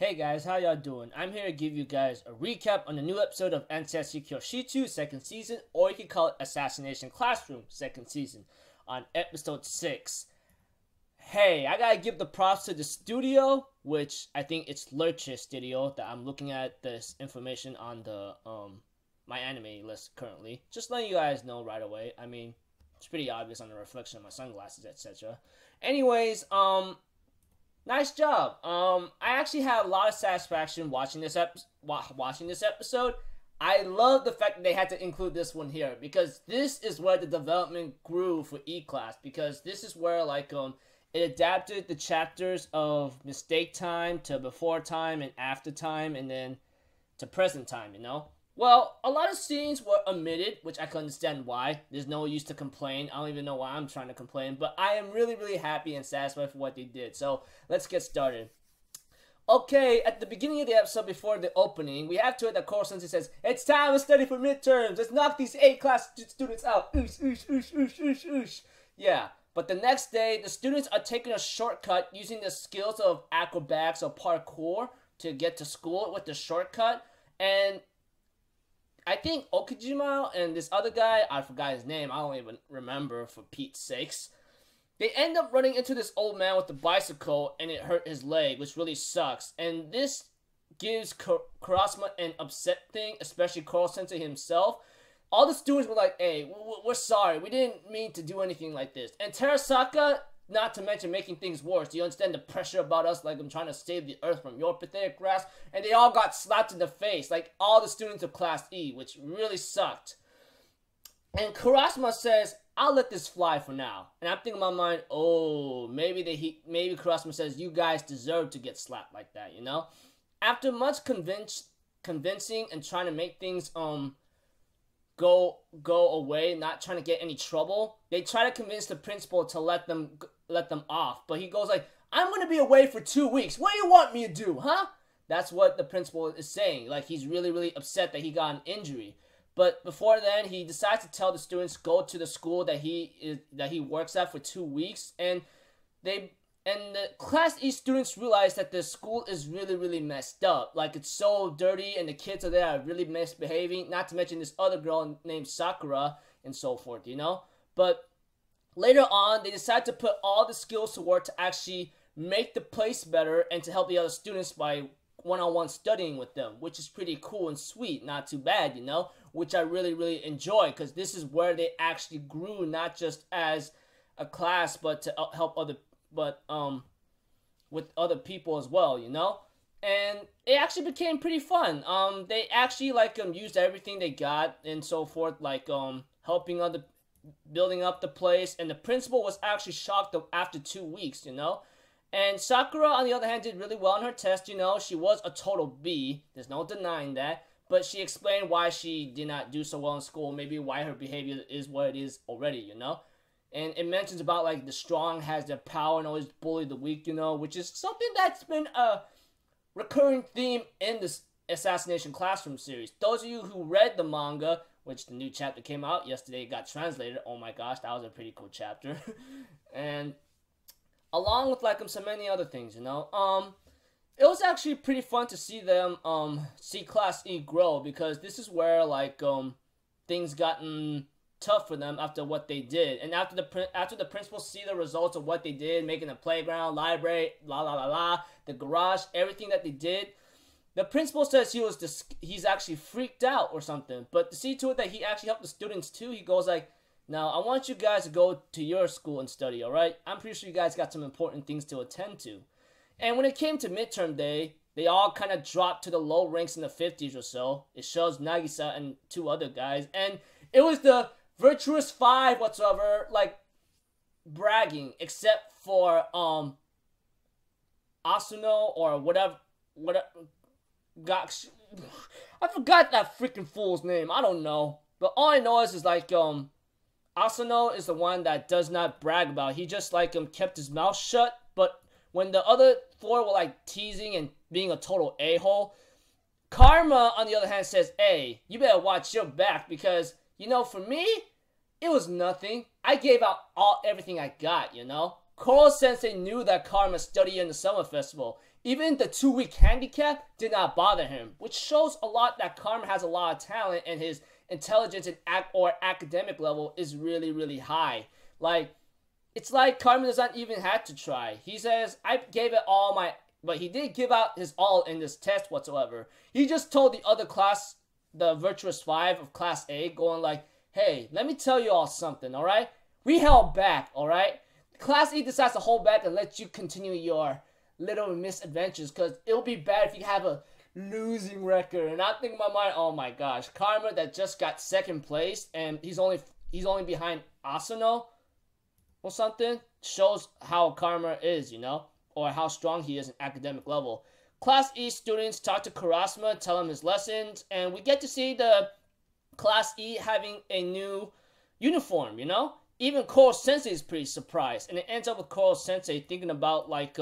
Hey guys, how y'all doing? I'm here to give you guys a recap on the new episode of Ansatsu Kyoushitsu, second season, or you can call it Assassination Classroom, second season, on episode 6. Hey, I gotta give the props to the studio, which I think it's Lurch's studio that I'm looking at this information on the my anime list currently. Just letting you guys know right away. I mean, it's pretty obvious on the reflection of my sunglasses, etc. Anyways, nice job. I actually had a lot of satisfaction watching this episode. I love the fact that they had to include this one here because this is where the development grew for E-Class, because this is where it adapted the chapters of mistake time to before time and after time and then to present time, you know? Well, a lot of scenes were omitted, which I can understand why. There's no use to complain. I don't even know why I'm trying to complain, but I am really, really happy and satisfied for what they did. So, let's get started. Okay, at the beginning of the episode, before the opening, we have to it that Koro Sensei says, "It's time to study for midterms. Let's knock these A-class students out. Oosh, oosh, oosh, oosh, oosh, oosh." Yeah, but the next day, the students are taking a shortcut using the skills of acrobatics or parkour to get to school with the shortcut. And I think Okajima and this other guy, I forgot his name, I don't even remember for Pete's sakes. They end up running into this old man with the bicycle and it hurt his leg, which really sucks. And this gives Kurasama an upset thing, especially Koro Sensei himself. All the students were like, "Hey, we're sorry, we didn't mean to do anything like this." And Terasaka, not to mention making things worse. Do you understand the pressure about us? Like, I'm trying to save the earth from your pathetic grasp. And they all got slapped in the face. Like, all the students of Class E, which really sucked. And Kurasama says, "I'll let this fly for now." And I'm thinking in my mind, oh, maybe Kurasama says, "You guys deserve to get slapped like that, you know?" After much convincing and trying to make things, go away, not trying to get any trouble, they try to convince the principal to let them off. But he goes like, "I'm going to be away for 2 weeks. What do you want me to do, huh?" That's what the principal is saying. Like, he's really, really upset that he got an injury. But before then, he decides to tell the students go to the school that he works at for 2 weeks, and the Class E students realize that the school is really, really messed up. Like, it's so dirty, and the kids are there are really misbehaving. Not to mention this other girl named Sakura, and so forth, you know? But later on, they decide to put all the skills to work to actually make the place better and to help the other students by one-on-one studying with them, which is pretty cool and sweet. Not too bad, you know? Which I really, really enjoy, because this is where they actually grew, not just as a class, but to help with other people as well, you know? And it actually became pretty fun. They actually, used everything they got and so forth, helping other, building up the place, and the principal was actually shocked after 2 weeks, you know? And Sakura, on the other hand, did really well on her test, you know? She was a total B, there's no denying that, but she explained why she did not do so well in school, maybe why her behavior is what it is already, you know? And it mentions about, the strong has their power and always bully the weak, you know, which is something that's been a recurring theme in this Assassination Classroom series. Those of you who read the manga, which the new chapter came out yesterday, got translated. Oh my gosh, that was a pretty cool chapter. And along with, so many other things, you know. It was actually pretty fun to see them, see Class E grow, because this is where, things gotten tough for them after what they did. And after the principals see the results of what they did, making a playground, library, the garage, everything that they did, the principal says he's actually freaked out or something. But to see to it that he actually helped the students too, he goes like, "Now, I want you guys to go to your school and study, alright? I'm pretty sure you guys got some important things to attend to." And when it came to midterm day, they all kind of dropped to the low ranks in the 50s or so. It shows Nagisa and 2 other guys. And it was the Virtuous 5 whatsoever, bragging, except for, Asuno or whatever, gosh, I forgot that freaking fool's name, I don't know. But all I know is Asuno is the one that does not brag about. He just, kept his mouth shut, but when the other 4 were, teasing and being a total a-hole, Karma, on the other hand, says, "Hey, you better watch your back, because, you know, for me, it was nothing. I gave out everything I got, you know? Koro Sensei knew that Karma studied in the summer festival. Even the 2-week handicap did not bother him, which shows a lot that Karma has a lot of talent and his intelligence and academic level is really, really high. Like, it's like Karma doesn't even have to try. He says, I gave it all my... But he didn't give out his all in this test whatsoever. He just told the other class, the Virtuous 5 of Class A, going like, hey, let me tell you all something, alright? We held back, alright? Class E decides to hold back and let you continue your little misadventures, because it'll be bad if you have a losing record. And I think in my mind, oh my gosh, Karma that just got second place and he's only behind Asano or something, shows how Karma is, you know, or how strong he is in academic level. Class E students talk to Kurasama, tell him his lessons, and we get to see the Class E having a new uniform, you know? Even Koro Sensei is pretty surprised, and it ends up with Koro Sensei thinking about like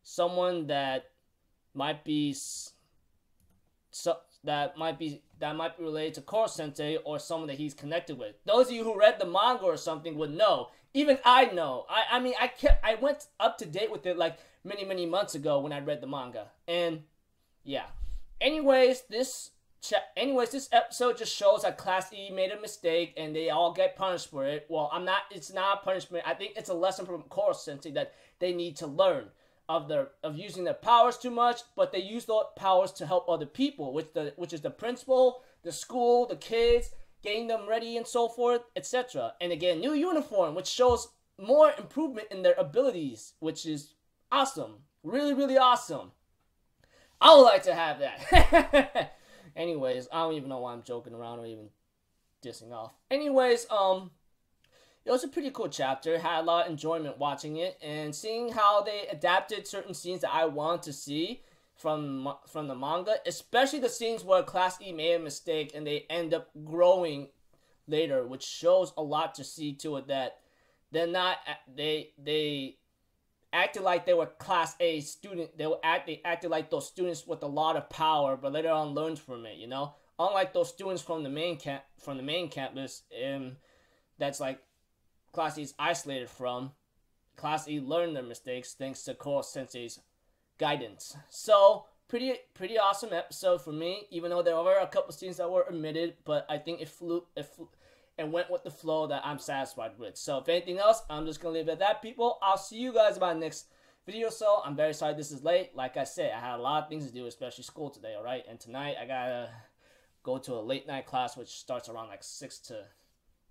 someone that might be related to Koro Sensei or someone that he's connected with. Those of you who read the manga or something would know. Even I know. I mean, I went up to date with it like many months ago when I read the manga, and yeah. Anyways, this episode just shows that Class E made a mistake and they all get punished for it. Well, it's not a punishment. I think it's a lesson from Koro Sensei that they need to learn of using their powers too much, but they use those powers to help other people, which is the principal, the school, the kids, getting them ready and so forth, etc. And they get a new uniform, which shows more improvement in their abilities, which is awesome. Really, really awesome. I would like to have that. Anyways, I don't even know why I'm joking around or even dissing off. Anyways, it was a pretty cool chapter. Had a lot of enjoyment watching it and seeing how they adapted certain scenes that I want to see from the manga, especially the scenes where Class E made a mistake and they end up growing later, which shows a lot to see to it that they're not they acted like they were Class A student. They acted like those students with a lot of power, but later on learned from it. You know, unlike those students from the main campus, that's like Class E is isolated from. Class E learned their mistakes thanks to Koro Sensei's guidance. So pretty awesome episode for me. Even though there were a couple scenes that were omitted, but I think it went with the flow that I'm satisfied with. So if anything else, I'm just gonna leave it at that, people. I'll see you guys about next video. So I'm very sorry this is late. Like I said, I had a lot of things to do, especially school today. All right, and tonight I gotta go to a late night class, which starts around like 6 to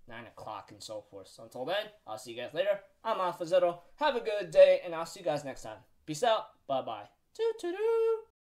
9 o'clock and so forth. So until then, I'll see you guys later. I'm Alpha Zero. Have a good day, and I'll see you guys next time. Peace out. Bye bye. Toot toot.